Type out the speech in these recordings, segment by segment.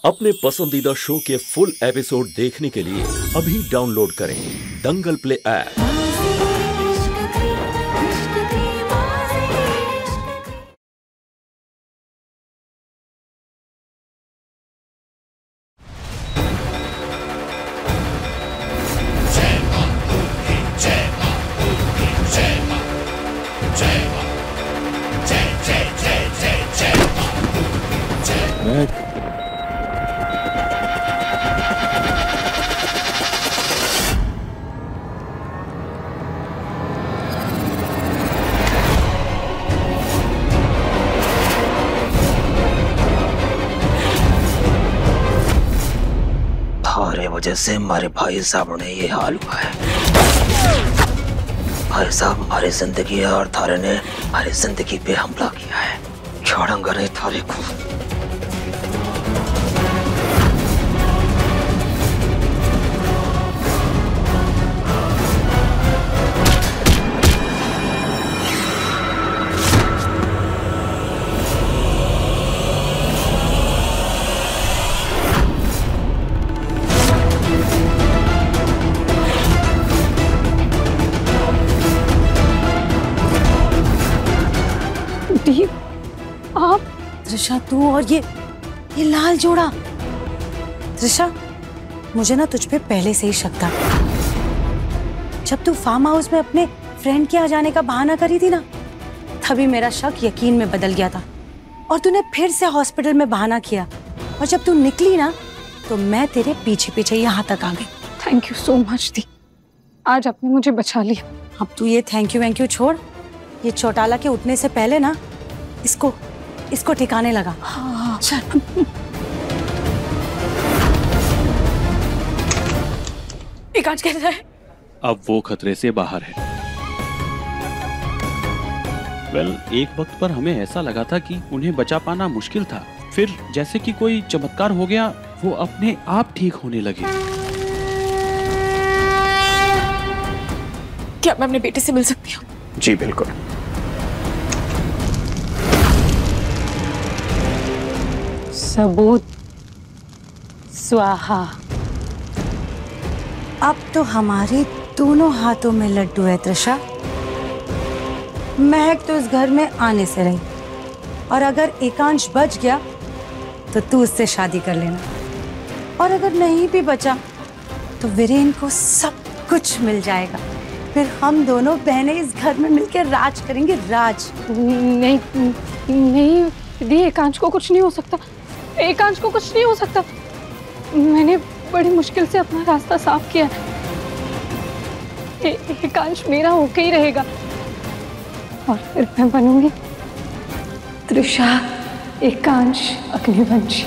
अपने पसंदीदा शो के फुल एपिसोड देखने के लिए अभी डाउनलोड करें दंगल प्ले ऐप। थारे वजह से हमारे भाई साहब ने ये हाल हुआ है। भाई साहब हमारी जिंदगी है और थारे ने हमारी जिंदगी पे हमला किया है। छोड़ूंगा नहीं थारे को। आप त्रिशा, तू और ये लाल जोड़ा। त्रिशा, मुझे ना तुझ पे पहले से ही शक था। जब तू फार्म हाउस में अपने फ्रेंड के आ जाने का बहाना करी थी ना, तभी मेरा शक यकीन में बदल गया था और तूने फिर से हॉस्पिटल में बहाना किया। और जब तू निकली ना तो मैं तेरे पीछे पीछे यहाँ तक आ गई। थैंक यू सो मच दी, आज आपने मुझे बचा लिया। अब तू ये थैंक यू छोड़। ये चौटाला के उठने से पहले ना इसको ठिकाने लगा। हाँ। चल। एकांश कैसा है? अब वो खतरे से बाहर है। एक वक्त पर हमें ऐसा लगा था कि उन्हें बचा पाना मुश्किल था, फिर जैसे कि कोई चमत्कार हो गया, वो अपने आप ठीक होने लगे। क्या मैं अपने बेटे से मिल सकती हूँ? जी बिल्कुल। सबूत स्वाहा। अब तो हमारे दोनों हाथों में लड्डू है त्रिशा। महक तो इस घर में आने से रही और अगर एकांश बच गया तो तू उससे शादी कर लेना, और अगर नहीं भी बचा तो वीरेन को सब कुछ मिल जाएगा। फिर हम दोनों बहनें इस घर में मिलकर राज करेंगे। राज। नहीं नहीं दी, एकांश को कुछ नहीं हो सकता। एकांश को कुछ नहीं हो सकता। मैंने बड़ी मुश्किल से अपना रास्ता साफ किया है। एकांश मेरा होके ही रहेगा और फिर मैं बनूंगी त्रिशा एकांश अग्निवंशी।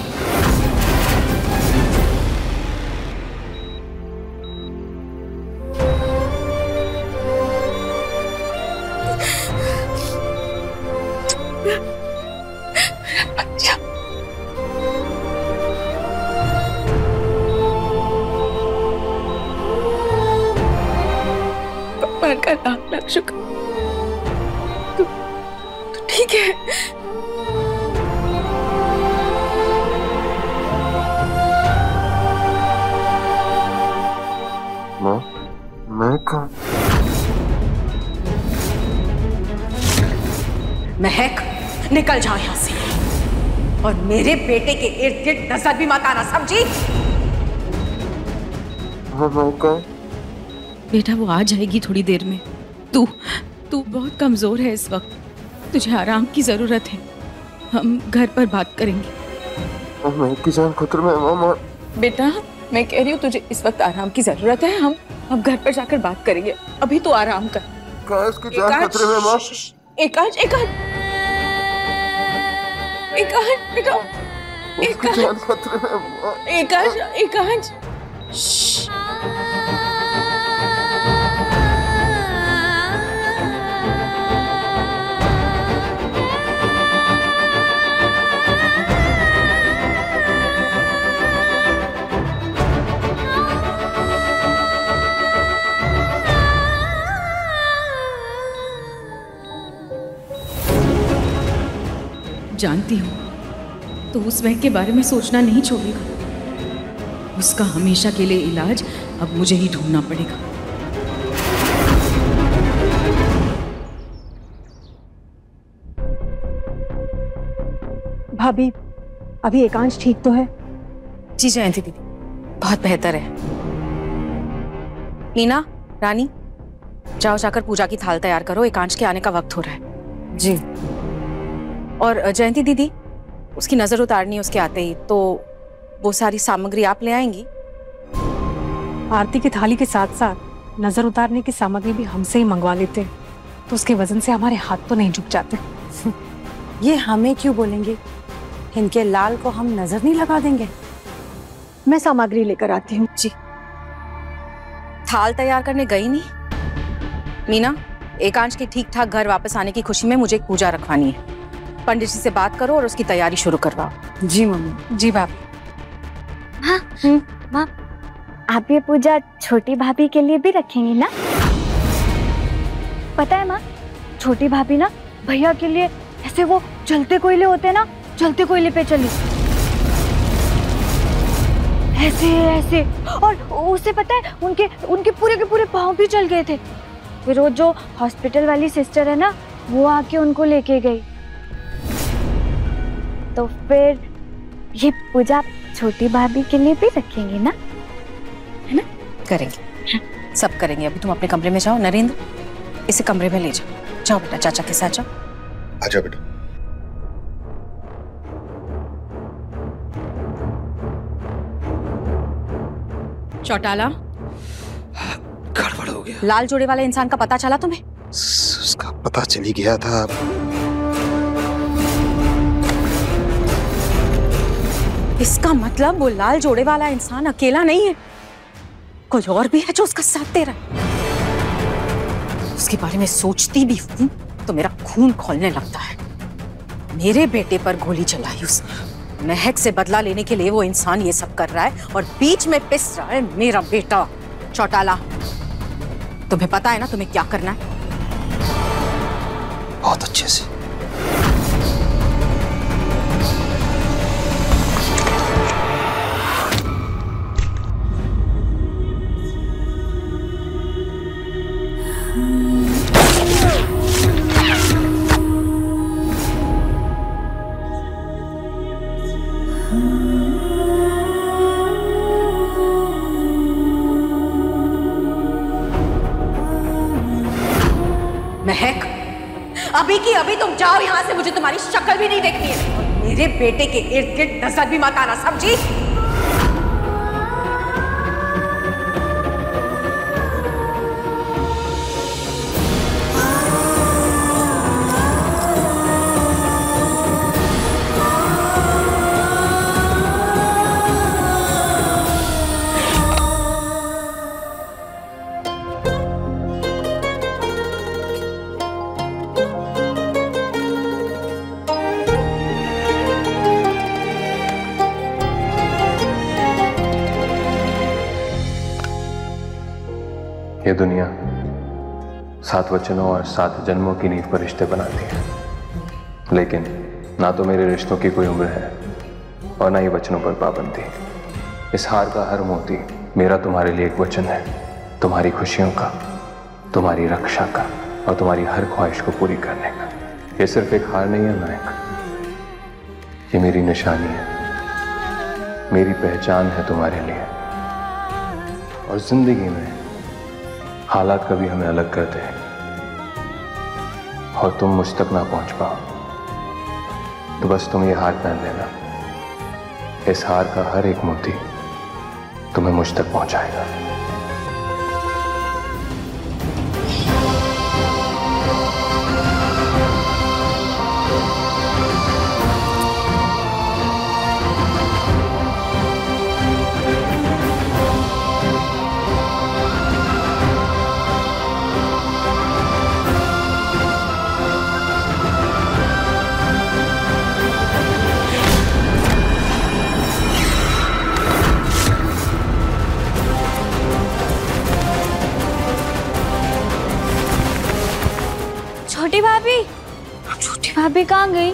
का लाख शुक्र, तू ठीक है? महक, निकल जाओ यहाँ से और मेरे बेटे के इर्द गिर्द नजर भी मत आना, समझी? बेटा वो आ जाएगी थोड़ी देर में। तू बहुत कमजोर है इस वक्त, तुझे आराम की जरूरत है। हम घर पर बात करेंगे। महक की जान खतरे में है मामा। बेटा मैं कह रही हूँ तुझे इस वक्त आराम की जरूरत है। हम घर पर जाकर बात करेंगे, अभी तो आराम कर। की जान खतरे में माँ। एकांश बेटा, उसकी जान खतरे में माँ। एकांश। जानती हूँ तो उस महक के बारे में सोचना नहीं छोड़ेगा। उसका हमेशा के लिए इलाज अब मुझे ही ढूंढना पड़ेगा। भाभी, अभी एकांश ठीक तो है? जी जयंती दीदी, बहुत बेहतर है। मीना, रानी, जाओ जाकर पूजा की थाल तैयार करो, एकांश के आने का वक्त हो रहा है। जी। और जयंती दीदी, उसकी नजर उतारनी है उसके आते ही, तो वो सारी सामग्री आप ले आएंगी? आरती की थाली के साथ साथ नजर उतारने की सामग्री भी हमसे ही मंगवा लेते, तो उसके वजन से हमारे हाथ तो नहीं झुक जाते। ये हमें क्यों बोलेंगे? इनके लाल को हम नजर नहीं लगा देंगे। मैं सामग्री लेकर आती हूँ। जी। थाल तैयार करने गई नहीं? मीना, एकांश के ठीक ठाक घर वापस आने की खुशी में मुझे एक पूजा रखवानी है। पंडित जी से बात करो और उसकी तैयारी शुरू करवाओ। जी मम्मी। जी भाभी। हाँ माँ, आप ये पूजा छोटी भाभी के लिए भी रखेंगी ना? पता है माँ, छोटी भाभी ना भैया के लिए ऐसे वो जलते कोयले होते हैं ना, जलते कोयले पे चली ऐसे ऐसे, और उसे पता है उनके पूरे के पूरे पाँव भी जल गए थे। फिर वो जो हॉस्पिटल वाली सिस्टर है ना, वो आके उनको लेके गई। तो फिर ये पूजा छोटी भाभी के लिए भी रखेंगे ना? है ना? करेंगे, सब करेंगे। अभी तुम अपने कमरे में जाओ। नरेंद्र, इसे कमरे में ले जाओ। जाओ बेटा, चाचा के साथ जाओ। आजा बेटा। चौटाला, गड़बड़ हो गया। लाल जोड़े वाले इंसान का पता चला तुम्हें? उसका पता चल ही गया था। इसका मतलब वो लाल जोड़े वाला इंसान अकेला नहीं है, कोई और भी है जो उसका साथ दे रहा है। उसके बारे में सोचती भी हूँ तो मेरा खून खौलने लगता है। मेरे बेटे पर गोली चलाई उसने। महक से बदला लेने के लिए वो इंसान ये सब कर रहा है और बीच में पिस रहा है मेरा बेटा। चौटाला, तुम्हें पता है ना तुम्हें क्या करना है? बहुत अच्छे से। महक, अभी की अभी तुम जाओ यहाँ से, मुझे तुम्हारी शक्ल भी नहीं देखनी है। और मेरे बेटे के इर्द गिर्द नजर भी मत आना, समझी? ये दुनिया 7 वचनों और 7 जन्मों की नींव पर रिश्ते बनाती है, लेकिन ना तो मेरे रिश्तों की कोई उम्र है और ना ही वचनों पर पाबंदी। इस हार का हर मोती मेरा तुम्हारे लिए एक वचन है, तुम्हारी खुशियों का, तुम्हारी रक्षा का और तुम्हारी हर ख्वाहिश को पूरी करने का। ये सिर्फ एक हार नहीं है महक, ये मेरी निशानी है, मेरी पहचान है तुम्हारे लिए। और जिंदगी में हालात कभी हमें अलग करते हैं और तुम मुझ तक ना पहुंच पाओ, तो बस तुम ये हार पहन लेना। इस हार का हर एक मोती तुम्हें मुझ तक पहुंचाएगा। छोटी भाभी कहाँ गई?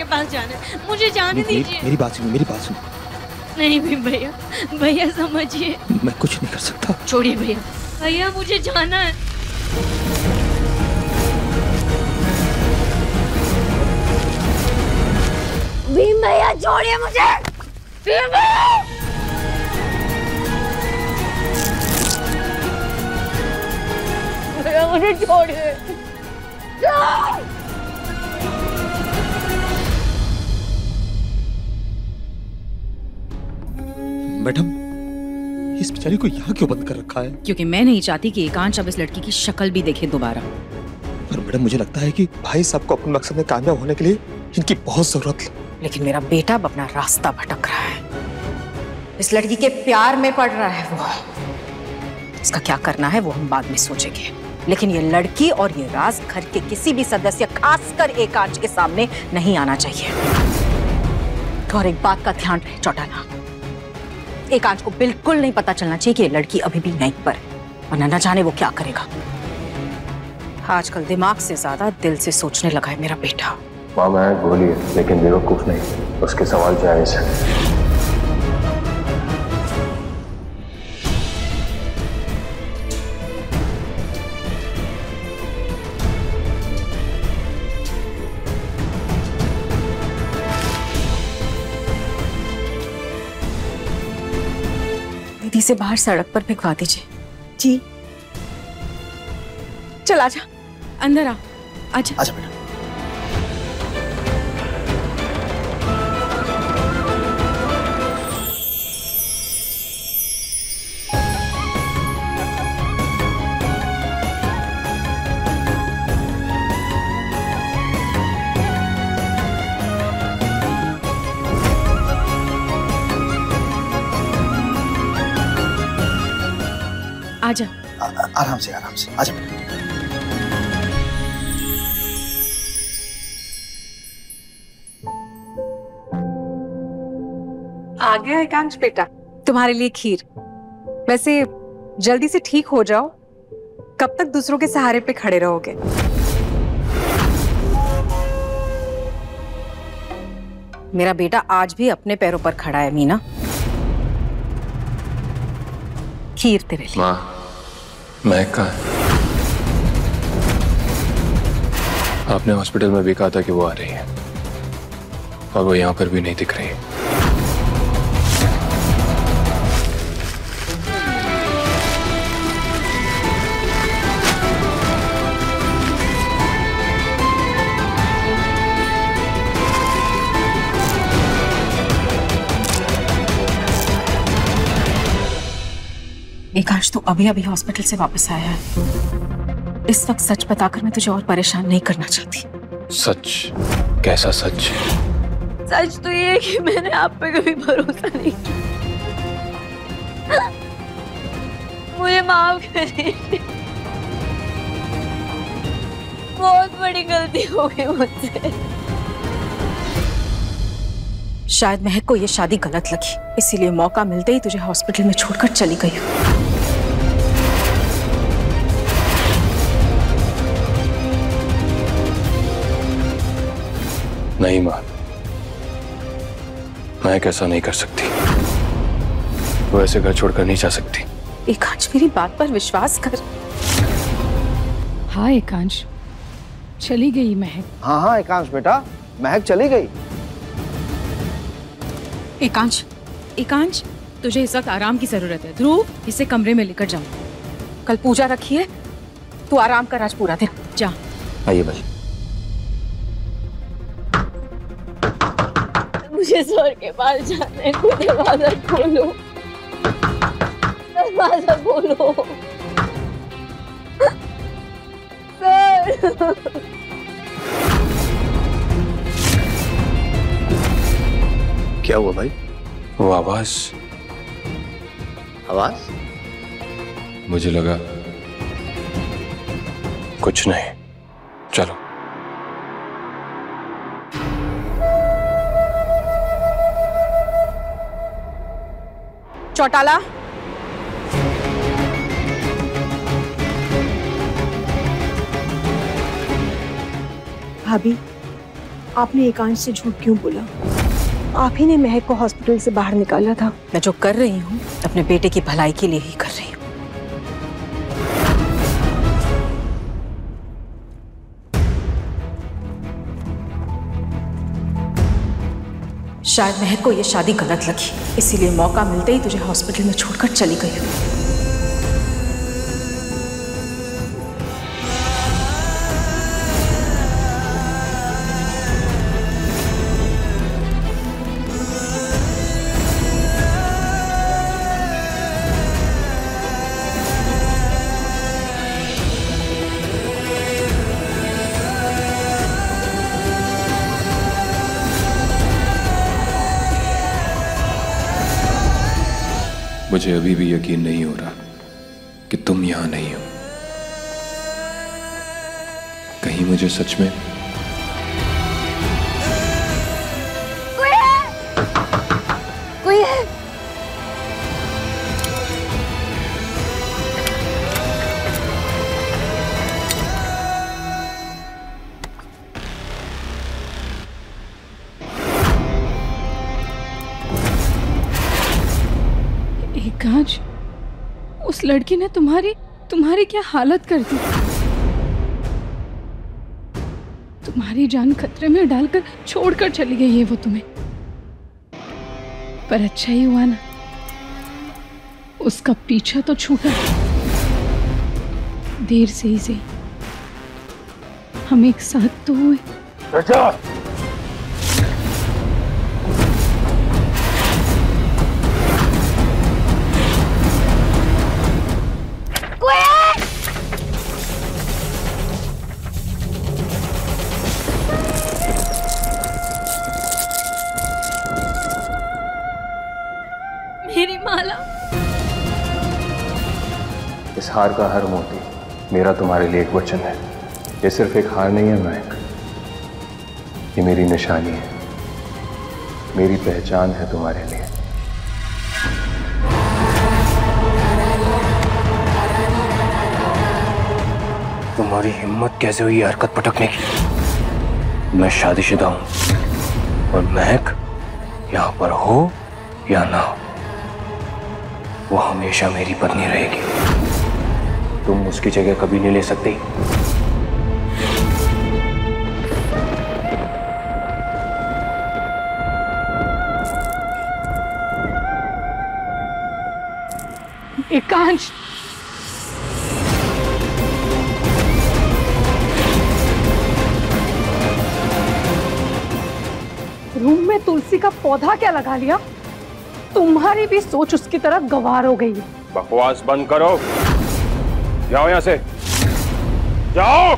पास जाना है, मुझे जाने दीजिए। मेरी बात सुनो, मेरी बात सुनो। नहीं भीम भैया, भैया समझिए। मैं कुछ नहीं कर सकता। छोड़िए भैया, भैया मुझे जाना है। भीम भैया छोड़िए मुझे। भीम भैया मुझे छोड़िए। मैडम, इस बेचारी को यहाँ क्यों बंद कर रखा है? क्योंकि मैं नहीं चाहती कि एकांश अब इस लड़की की शक्ल भी देखे दोबारा। पर मैडम, मुझे लगता है कि भाई साहब को अपने मकसद में कामयाब होने के लिए इनकी बहुत जरूरत है। लेकिन मेरा बेटा अब अपना रास्ता भटक रहा है, इस लड़की के प्यार में पड़ रहा है। वो इसका क्या करना है वो हम बाद में सोचेंगे, लेकिन ये लड़की और ये राज घर के किसी भी सदस्य, खासकर एकांश के सामने नहीं आना चाहिए। और एक बात का ध्यान रहे चौटाला, एकांश को बिल्कुल नहीं पता चलना चाहिए कि ये लड़की अभी भी नहीं पर, वरना न जाने वो क्या करेगा। आजकल दिमाग से ज्यादा दिल से सोचने लगा है मेरा बेटा। माँ महक भोली है लेकिन बेवकूफ नहीं, उसके सवाल जायज है। दीदी से बाहर सड़क पर भिगवा दीजिए। जी चल आजा, अंदर आ, आजा। आजा बेटा। आजा। आराम से, आराम से, आजा बेटा। आ गया एकांश बेटा, तुम्हारे लिए खीर। वैसे जल्दी से ठीक हो जाओ, कब तक दूसरों के सहारे पे खड़े रहोगे? मेरा बेटा आज भी अपने पैरों पर खड़ा है मीना। खीर तेरे लिए। माँ, महक कहाँ है? आपने हॉस्पिटल में भी कहा था कि वो आ रही है, और वो यहाँ पर भी नहीं दिख रही। एकांश तो अभी अभी हॉस्पिटल से वापस आया है। इस वक्त सच बताकर मैं तुझे और परेशान नहीं करना चाहती। सच? कैसा सच? सच तो ये है कि मैंने आप पे कभी भरोसा नहीं किया। मुझे माफ करिए, बहुत बड़ी गलती हो गई मुझसे। शायद महक को ये शादी गलत लगी, इसीलिए मौका मिलते ही तुझे हॉस्पिटल में छोड़कर चली गई हूँ। नहीं माँ, मैं कैसा नहीं कर सकती। वो ऐसे घर छोड़कर नहीं जा सकती। एकांश मेरी बात पर विश्वास कर। हाँ एकांश, चली गई महक। हाँ हाँ एकांश बेटा, महक चली गई। एकांश, एकांश तुझे इस वक्त आराम की जरूरत है। ध्रुव, इसे कमरे में लेकर जाओ। कल पूजा रखी है, तू आराम कर आज पूरा दिन। जा। आइए भाई। मुझे सर के पास जाना है। दरवाजा खोलो, दरवाजा खोलो सर। क्या हुआ भाई? वो आवाज मुझे लगा कुछ नहीं। चलो। चौटाला, भाभी, आपने एकांश से झूठ क्यों बोला? आप ही ने महक को हॉस्पिटल से बाहर निकाला था। मैं जो कर रही हूँ अपने बेटे की भलाई के लिए ही कर रही हूँ। शायद महक को ये शादी गलत लगी, इसीलिए मौका मिलते ही तुझे हॉस्पिटल में छोड़कर चली गई। मुझे अभी भी यकीन नहीं हो रहा कि तुम यहां नहीं हो। कहीं मुझे सच में कोई है? एकांश, उस लड़की ने तुम्हारी क्या हालत कर दी। तुम्हारी जान खतरे में डालकर छोड़कर चली गई है वो तुम्हें। पर अच्छा ही हुआ ना, उसका पीछा तो छूटा। देर से ही सही, हम एक साथ तो हुए। मेरी माला। इस हार का हर मोती मेरा तुम्हारे लिए एक वचन है। ये सिर्फ एक हार नहीं है महक, ये मेरी निशानी है, मेरी पहचान है तुम्हारे लिए। तुम्हारी हिम्मत कैसे हुई हरकत पटकने की? मैं शादीशुदा हूं और महक यहां पर हो या ना हो, वो हमेशा मेरी पत्नी रहेगी। तुम उसकी जगह कभी नहीं ले सकती। एकांश, रूम में तुलसी का पौधा क्या लगा लिया? तुम्हारी भी सोच उसकी तरफ गवार हो गई है। बकवास बंद करो, जाओ यहां से, जाओ।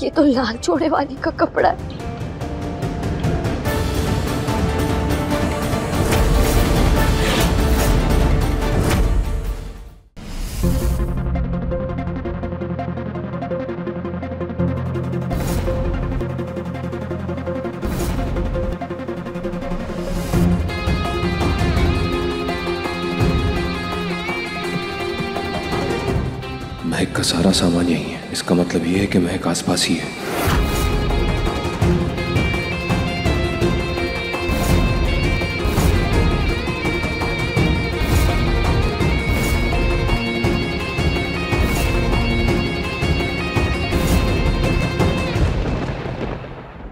ये तो लाल जोड़े वाली का कपड़ा है। महक का सारा सामान यही है, इसका मतलब ये है कि महक आसपास ही है।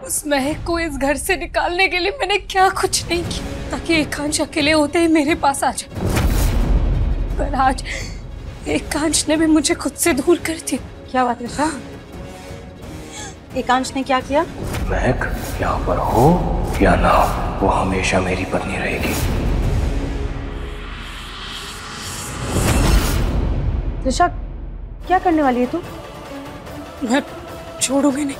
उस महक को इस घर से निकालने के लिए मैंने क्या कुछ नहीं किया ताकि एकांश अकेले होते ही मेरे पास आ जाए। पर आज एकांश ने भी मुझे खुद से दूर कर दिया। क्या बात है? एकांश ने क्या किया? महक यहाँ पर हो या ना हो, वो हमेशा मेरी पत्नी रहेगी। त्रिशा, क्या करने वाली है तू? मैं छोड़ूंगी नहीं।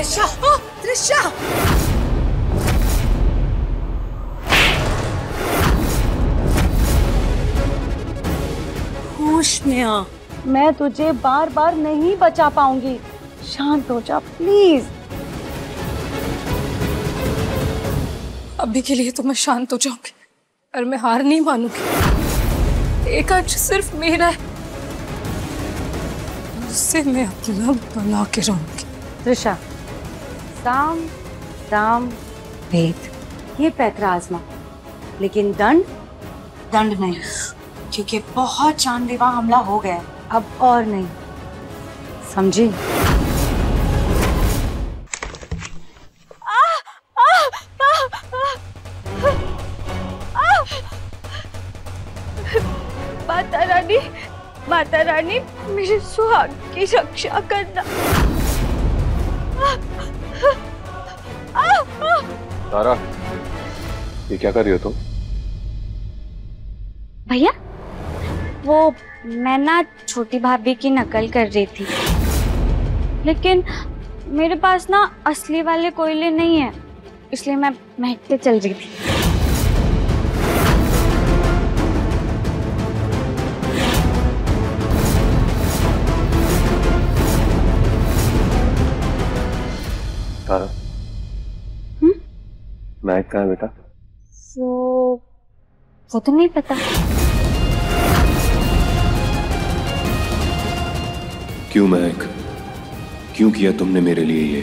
त्रिशा, त्रिशा। होश में आ। मैं तुझे बार बार नहीं बचा पाऊंगी। शांत हो जा प्लीज। अभी के लिए तो मैं शांत हो जाऊंगी, पर मैं हार नहीं मानूंगी। एक आज सिर्फ मेरा है, उससे मैं अपना बना के रहूंगी। त्रिशा, साम दाम भेद, ये पैतरा आजमा, लेकिन दंड दंड नहीं, क्योंकि बहुत जानलेवा हमला हो गया है, अब और नहीं, समझी? माता रानी, माता रानी, मेरे सुहाग की रक्षा करना। तारा, ये क्या कर रही हो तुम? भैया, वो मैं ना छोटी भाभी की नकल कर रही थी, लेकिन मेरे पास ना असली वाले कोयले नहीं है, इसलिए मैं महकते चल रही थी। तारा, महक कहाँ है बेटा? वो तो नहीं पता। क्यों महक, क्यों किया तुमने मेरे लिए ये?